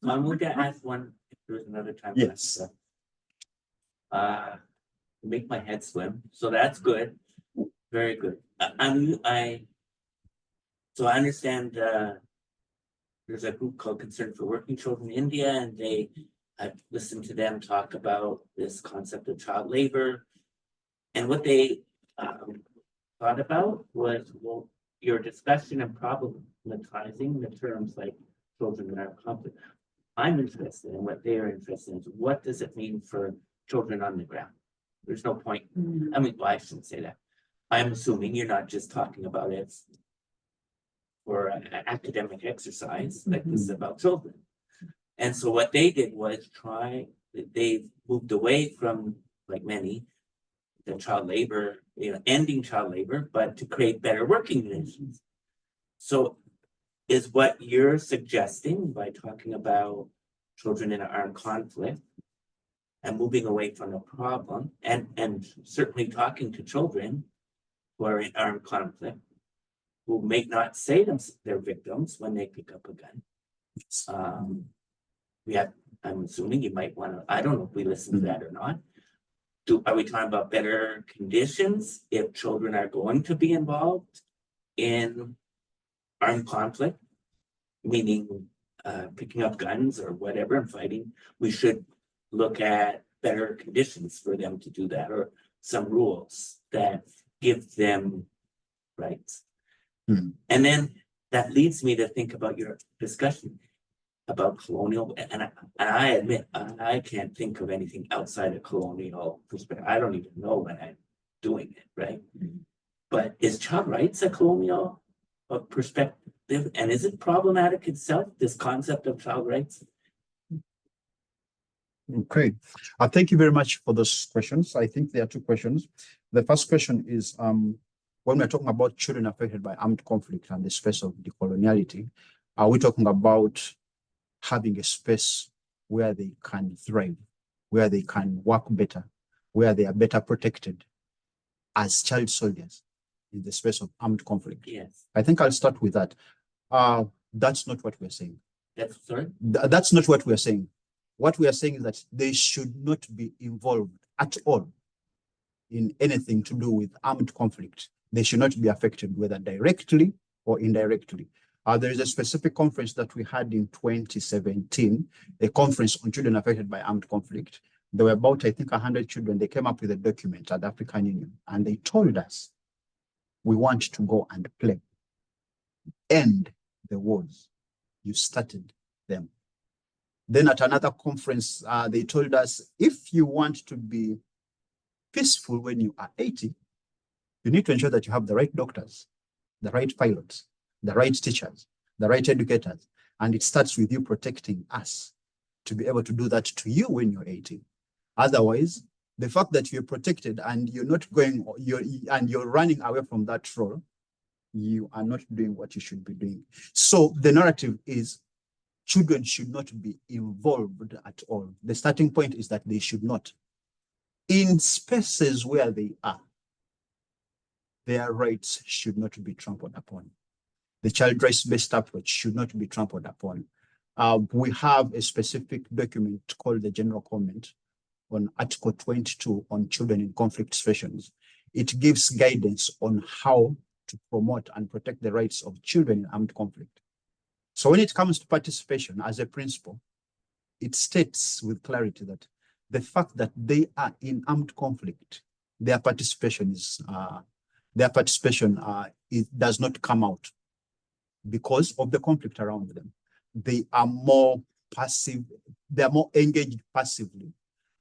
I'm going to ask one if there's another time. Yes. Make my head swim. So that's good. Very good. So I understand there's a group called Concern for Working Children in India, and I've listened to them talk about this concept of child labor. And what they thought about was, well, your discussion of problematizing the terms like children in armed conflict. I'm interested in what they're interested in. What does it mean for children on the ground? There's no point. I mean, well, I shouldn't say that. I'm assuming you're not just talking about it for an academic exercise, like this is about children. And so what they did was they moved away from, like many, the child labor, ending child labor, but to create better working conditions. So is what you're suggesting by talking about children in an armed conflict and moving away from the problem, and certainly talking to children who are in armed conflict, who may not say they're victims when they pick up a gun. I'm assuming you might want to, I don't know if we listen to that or not. Are we talking about better conditions if children are going to be involved in armed conflict, meaning picking up guns or whatever and fighting? We should look at better conditions for them to do that, or some rules that give them rights. And then that leads me to think about your discussion about colonial, and I admit I can't think of anything outside of colonial perspective. I don't even know when I'm doing it, right? But is child rights a colonial perspective, and is it problematic itself, this concept of child rights? Okay, thank you very much for those questions. I think there are two questions. The first question is, when we're talking about children affected by armed conflict and the space of decoloniality, are we talking about having a space where they can thrive, where they can work better, where they are better protected as child soldiers in the space of armed conflict? Yes. I think I'll start with that. That's not what we're saying. Sorry? That's not what we're saying. What we are saying is that they should not be involved at all in anything to do with armed conflict. They should not be affected, whether directly or indirectly. There is a specific conference that we had in 2017, a conference on children affected by armed conflict. There were about, I think, 100 children. They came up with a document at the African Union, and they told us, we want to go and play. End the wars. You started them. Then at another conference, they told us, if you want to be peaceful when you are 80, you need to ensure that you have the right doctors, the right pilots, the right teachers, the right educators. And it starts with you protecting us to be able to do that to you when you're 80. Otherwise, the fact that you're protected and you're not going, you're running away from that role, you are not doing what you should be doing. So the narrative is children should not be involved at all. The starting point is that they should not. In spaces where they are, their rights should not be trampled upon. The child rights-based approach should not be trampled upon. We have a specific document called the General Comment on Article 22 on children in conflict situations. It gives guidance on how to promote and protect the rights of children in armed conflict. So when it comes to participation as a principle, it states with clarity that the fact that they are in armed conflict, their participation it does not come out because of the conflict around them. They are more passive, they are more engaged passively,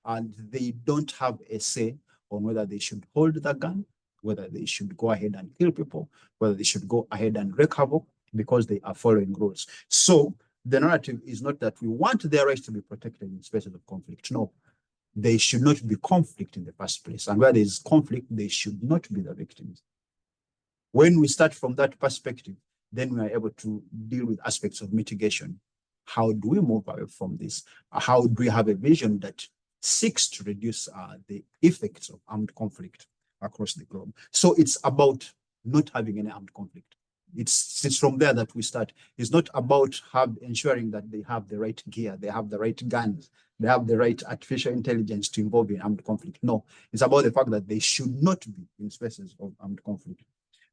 and they don't have a say on whether they should hold the gun, whether they should go ahead and kill people, whether they should go ahead and wreak havoc, because they are following rules. So the narrative is not that we want their rights to be protected in spaces of conflict. No, they should not be conflict in the first place. And where there is conflict, they should not be the victims. When we start from that perspective, then we are able to deal with aspects of mitigation. How do we move away from this? How do we have a vision that seeks to reduce the effects of armed conflict across the globe? So it's about not having any armed conflict. It's from there that we start. It's not about ensuring that they have the right gear, they have the right guns, they have the right artificial intelligence to involve in armed conflict. No, it's about the fact that they should not be in spaces of armed conflict.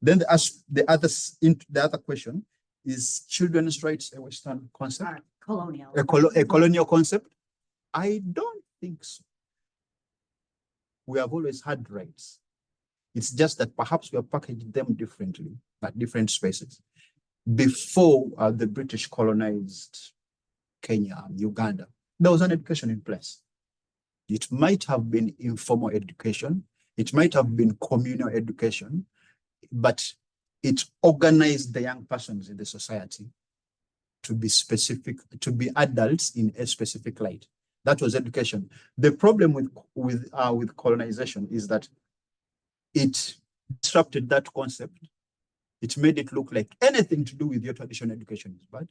Then the other question is children's rights a Western concept? Colonial. A colonial concept? I don't think so. We have always had rights. It's just that perhaps we have packaged them differently at different spaces. Before the British colonized Kenya and Uganda, there was an education in place. It might have been informal education. It might have been communal education, but it organized the young persons in the society to be specific, to be adults in a specific light. That was education. The problem with colonization is that it disrupted that concept. It made it look like anything to do with your traditional education is bad.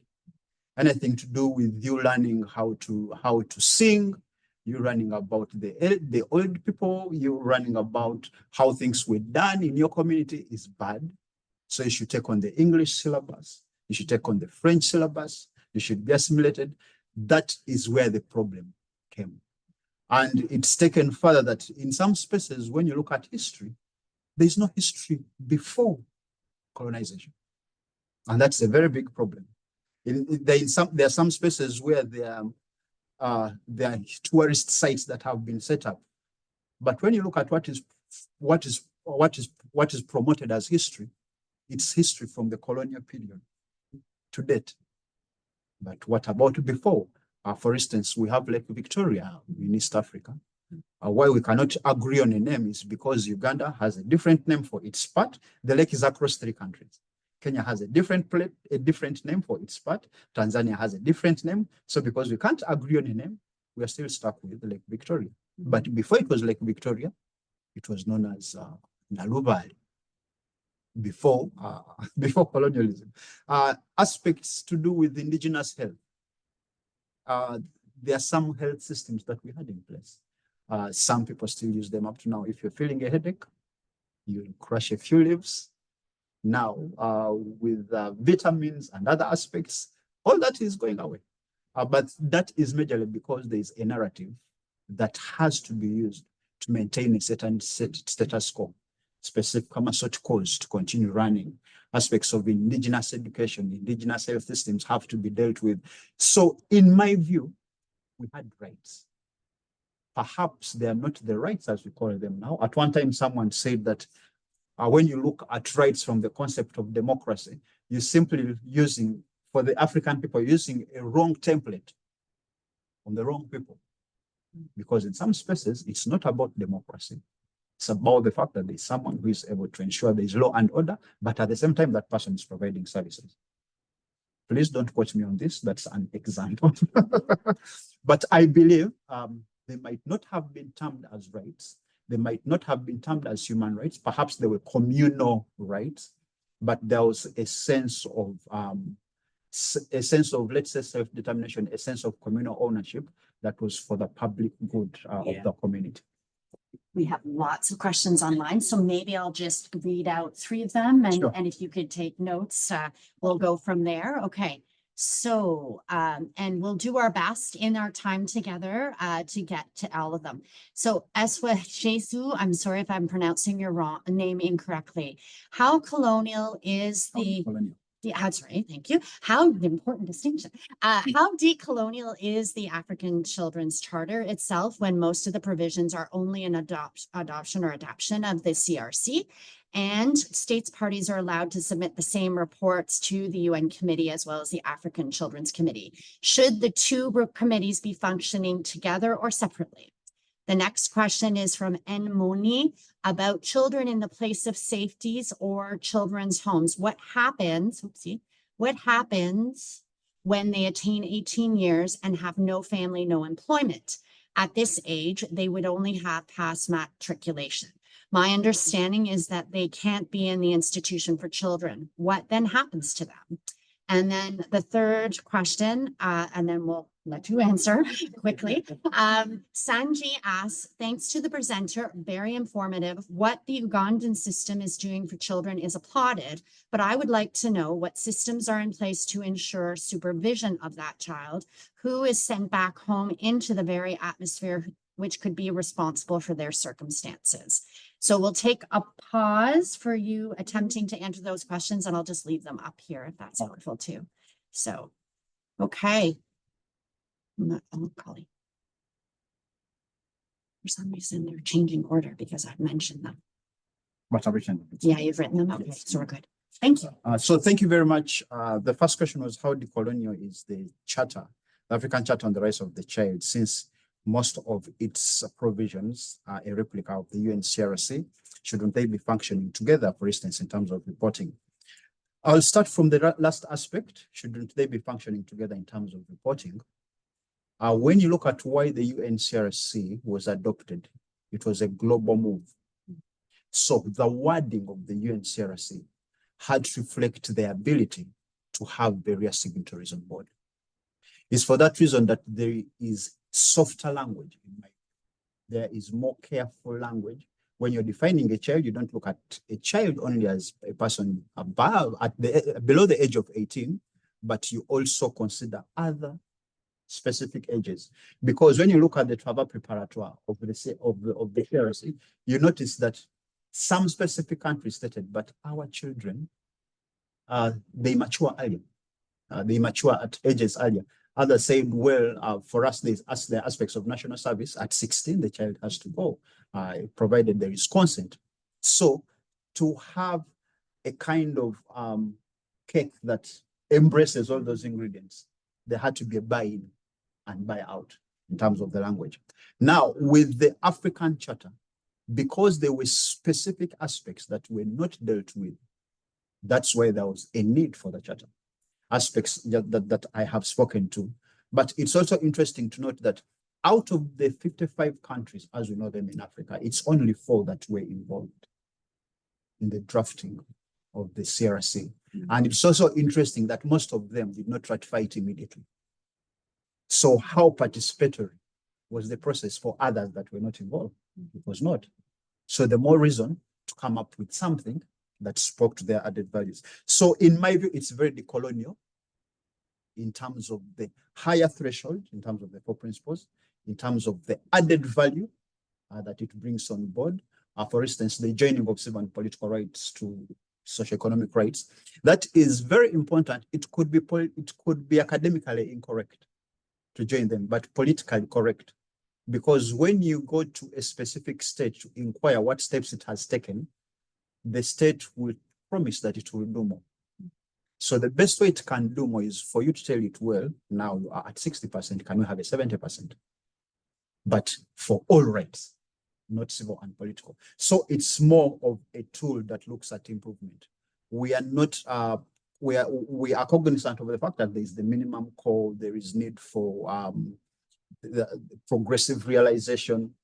Anything to do with you learning how to sing, you learning about the old people, you learning about how things were done in your community is bad. So you should take on the English syllabus. You should take on the French syllabus. You should be assimilated. That is where the problem came. And it's taken further that in some spaces, when you look at history, there's no history before colonization. And that's a very big problem. There are some spaces where there are tourist sites that have been set up. But when you look at what is promoted as history, it's history from the colonial period to date. But what about before? For instance, we have Lake Victoria in East Africa. Why we cannot agree on a name is because Uganda has a different name for its part. The lake is across 3 countries. Kenya has a different name for its part. Tanzania has a different name. So because we can't agree on a name, we are still stuck with Lake Victoria. But before it was Lake Victoria, it was known as Nalubali. Before colonialism. Aspects to do with indigenous health. There are some health systems that we had in place. Some people still use them up to now. If you're feeling a headache, you crush a few leaves. Now, with vitamins and other aspects, all that is going away. But that is majorly because there is a narrative that has to be used to maintain a certain status quo. Specific pharmaceuticals to continue running. Aspects of indigenous education, indigenous health systems have to be dealt with. So in my view, we had rights. Perhaps they are not the rights as we call them now. At one time, someone said that when you look at rights from the concept of democracy, you're simply using, for the African people, using a wrong template on the wrong people. Because in some spaces, it's not about democracy. It's about the fact that there's someone who is able to ensure there is law and order, but at the same time, that person is providing services. Please don't quote me on this. That's an example. But I believe they might not have been termed as rights. They might not have been termed as human rights. Perhaps they were communal rights, but there was a sense of, let's say, self-determination, a sense of communal ownership that was for the public good of the community. We have lots of questions online, so maybe I'll just read out 3 of them, and, Sure. and if you could take notes, we'll go from there. Okay. So, and we'll do our best in our time together to get to all of them. So, Eswa Shesu, I'm sorry if I'm pronouncing your name incorrectly. How colonial is the... That's right. Thank you. How important distinction. How decolonial is the African Children's Charter itself when most of the provisions are only an adoption or adaptation of the CRC, and states parties are allowed to submit the same reports to the UN committee as well as the African Children's Committee? Should the 2 committees be functioning together or separately? The next question is from N. Moni about children in the place of safeties or children's homes. What happens when they attain 18 years and have no family, no employment? At this age, they would only have past matriculation. My understanding is that they can't be in the institution for children. What then happens to them? And then the third question, and then we'll let you answer quickly. Sanji asks, thanks to the presenter, very informative. What the Ugandan system is doing for children is applauded, but I would like to know what systems are in place to ensure supervision of that child who is sent back home into the very atmosphere which could be responsible for their circumstances. So we'll take a pause for you attempting to answer those questions, and I'll just leave them up here if that's helpful too. So, okay. For some reason, they're changing order because I've mentioned them. What have you written? Yeah, you've written them. Okay, so we're good. Thank you. So thank you very much. The first question was how decolonial is the charter, the African Charter on the Rights of the Child, since most of its provisions are a replica of the UNCRC. Shouldn't they be functioning together, for instance, in terms of reporting? I'll start from the last aspect. Shouldn't they be functioning together in terms of reporting? When you look at why the UNCRC was adopted, it was a global move. So the wording of the UNCRC had to reflect the ability to have various signatories on board. It's for that reason that there is softer language. There is more careful language. When you're defining a child, you don't look at a child only as a person below the age of 18, but you also consider other specific ages. Because when you look at the travaux préparatoire of the CRC, you notice that some specific countries stated, but our children, they mature earlier. They mature at ages earlier. Others said, well, for us, the aspects of national service at 16, the child has to go, provided there is consent. So to have a kind of cake that embraces all those ingredients, there had to be a buy-in and buy-out in terms of the language. Now, with the African Charter, because there were specific aspects that were not dealt with, that's why there was a need for the Charter. Aspects that I have spoken to. But it's also interesting to note that out of the 55 countries, as we know them in Africa, it's only 4 that were involved in the drafting of the CRC. And it's also interesting that most of them did not ratify it immediately. So how participatory was the process for others that were not involved? It was not. So the more reason to come up with something that spoke to their added values. So in my view, it's very decolonial in terms of the higher threshold, in terms of the 4 principles, in terms of the added value that it brings on board. For instance, the joining of civil and political rights to socioeconomic rights. That is very important. It could be academically incorrect to join them, but politically correct. Because when you go to a specific state to inquire what steps it has taken, the state will promise that it will do more. So the best way it can do more is for you to tell it, well, now you are at 60%, can we have a 70%? But for all rights, not civil and political. So it's more of a tool that looks at improvement. We are not, we are cognizant of the fact that there is the minimum call, there is need for the progressive realization.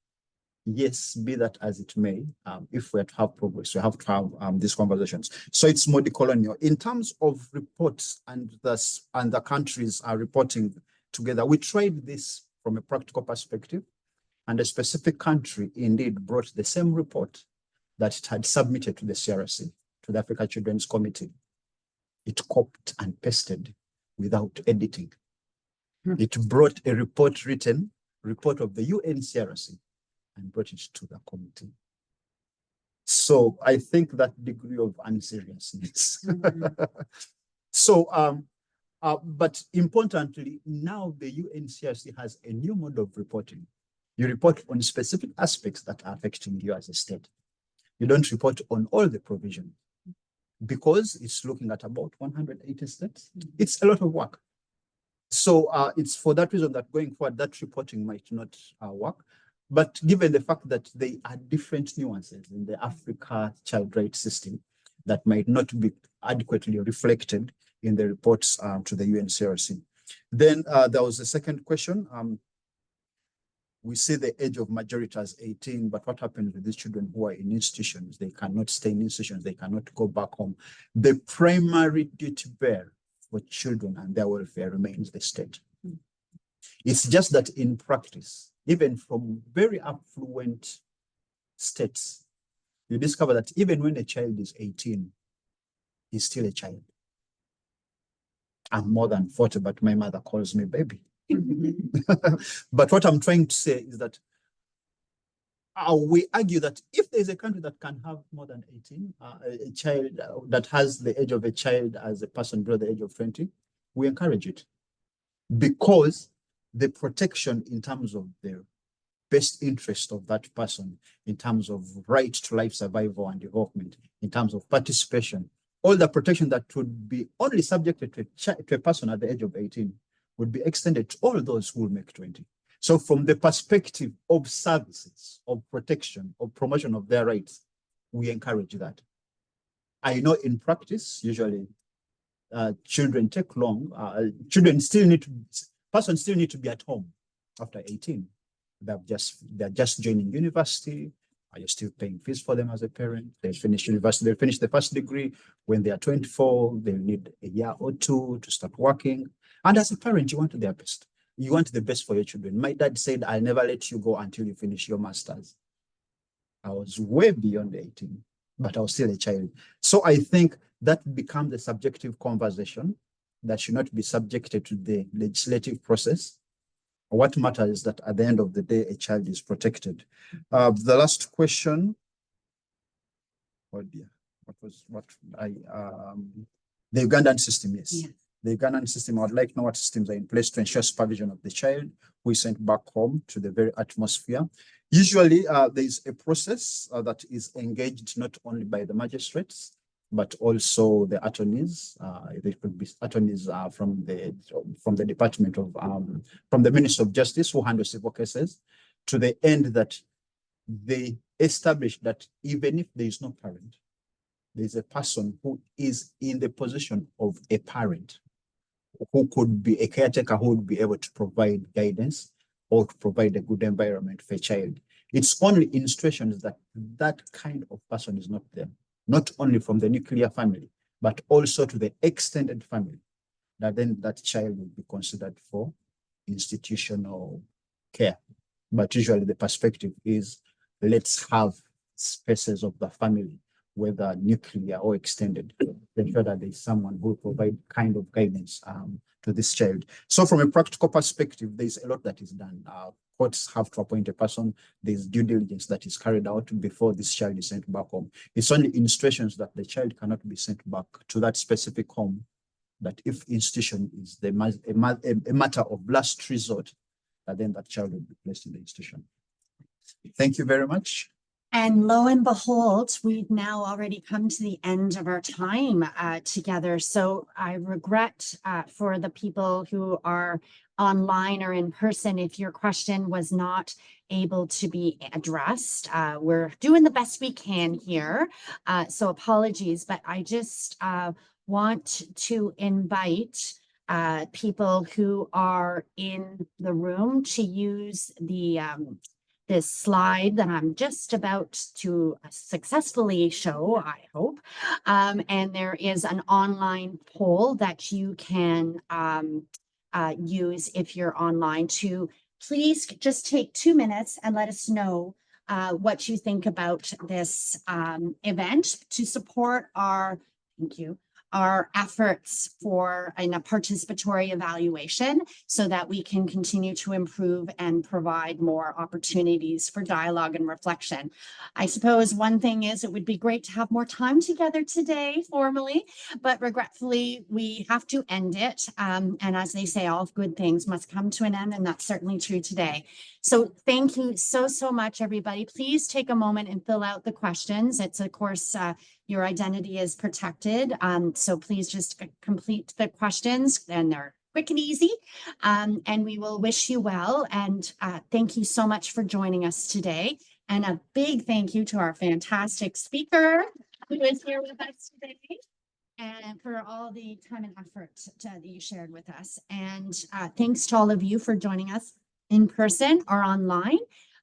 Yes, be that as it may, if we're to have progress, we have to have these conversations. So it's more decolonial. In terms of reports and the countries are reporting together, we tried this from a practical perspective, and a specific country indeed brought the same report that it had submitted to the CRC, to the Africa Children's Committee. It copied and pasted without editing. It brought a report of the UNCRC, and brought it to the committee. So I think that degree of unseriousness. So, but importantly, now the UNCRC has a new mode of reporting. You report on specific aspects that are affecting you as a state. You don't report on all the provision because it's looking at about 180 states. It's a lot of work. So it's for that reason that going forward, that reporting might not work. But given the fact that there are different nuances in the Africa child rights system that might not be adequately reflected in the reports to the UNCRC. Then there was a second question. We see the age of majority as 18, but what happens with these children who are in institutions? They cannot stay in institutions, they cannot go back home. The primary duty bearer for children and their welfare remains the state. It's just that in practice, even from very affluent states, you discover that even when a child is 18, he's still a child. I'm more than 40, but my mother calls me baby. But what I'm trying to say is that we argue that if there's a country that can have more than 18, a child that has the age of a child as a person below the age of 20, we encourage it. Because the protection in terms of the best interest of that person, in terms of right to life survival and development, in terms of participation, all the protection that would be only subjected to a person at the age of 18 would be extended to all those who will make 20. So from the perspective of services, of protection, of promotion of their rights, we encourage that. I know in practice, usually children take long, persons still need to be at home after 18. They're just joining university. You're still paying fees for them as a parent. They finish university, they finish the first degree. When they are 24, they'll need a year or two to start working. And as a parent, you want their best. You want the best for your children. My dad said, I'll never let you go until you finish your master's. I was way beyond 18, but I was still a child. So I think that becomes a subjective conversation that should not be subjected to the legislative process. What matters is that at the end of the day, a child is protected. The last question. Oh dear, the Ugandan system, yes. Yeah. The Ugandan system, I would like to know what systems are in place to ensure supervision of the child who is sent back home to the very atmosphere. Usually, there is a process that is engaged not only by the magistrates, but also the attorneys. There could be attorneys from the Department of, from the Ministry of Justice who handle civil cases, to the end that they establish that even if there is no parent, there is a person who is in the position of a parent, who could be a caretaker, who would be able to provide guidance or to provide a good environment for a child. It's only in situations that that kind of person is not there, not only from the nuclear family, but also to the extended family, that then that child will be considered for institutional care. But usually the perspective is, let's have spaces of the family, whether nuclear or extended, to ensure that there's someone who will provide kind of guidance to this child. So from a practical perspective, there's a lot that is done. Courts have to appoint a person. There's due diligence that is carried out before this child is sent back home. It's only in situations that the child cannot be sent back to that specific home, that if institution is a matter of last resort, that then that child will be placed in the institution. Thank you very much. And lo and behold, we've now already come to the end of our time together. So I regret for the people who are online or in person, if your question was not able to be addressed. We're doing the best we can here. So apologies, but I just want to invite people who are in the room to use the this slide that I'm just about to successfully show, I hope. And there is an online poll that you can use if you're online to please just take 2 minutes and let us know what you think about this event to support our, thank you, our efforts for a participatory evaluation so that we can continue to improve and provide more opportunities for dialogue and reflection. I suppose one thing is it would be great to have more time together today formally, but regretfully we have to end it. And as they say, all good things must come to an end, and that's certainly true today. So thank you so much, everybody. Please take a moment and fill out the questions. It's of course, your identity is protected. So please just complete the questions, and they're quick and easy. And we will wish you well. And thank you so much for joining us today. And a big thank you to our fantastic speaker who is here with us today, and for all the time and effort that you shared with us. And thanks to all of you for joining us in person or online.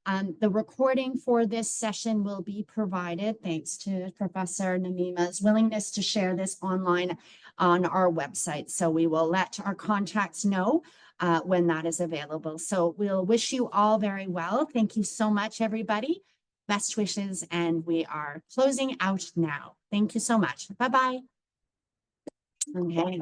The recording for this session will be provided thanks to Professor Nanima's willingness to share this online on our website. So we will let our contacts know when that is available. So we'll wish you all very well. Thank you so much, everybody. Best wishes, and we are closing out now. Thank you so much. Bye-bye. Okay.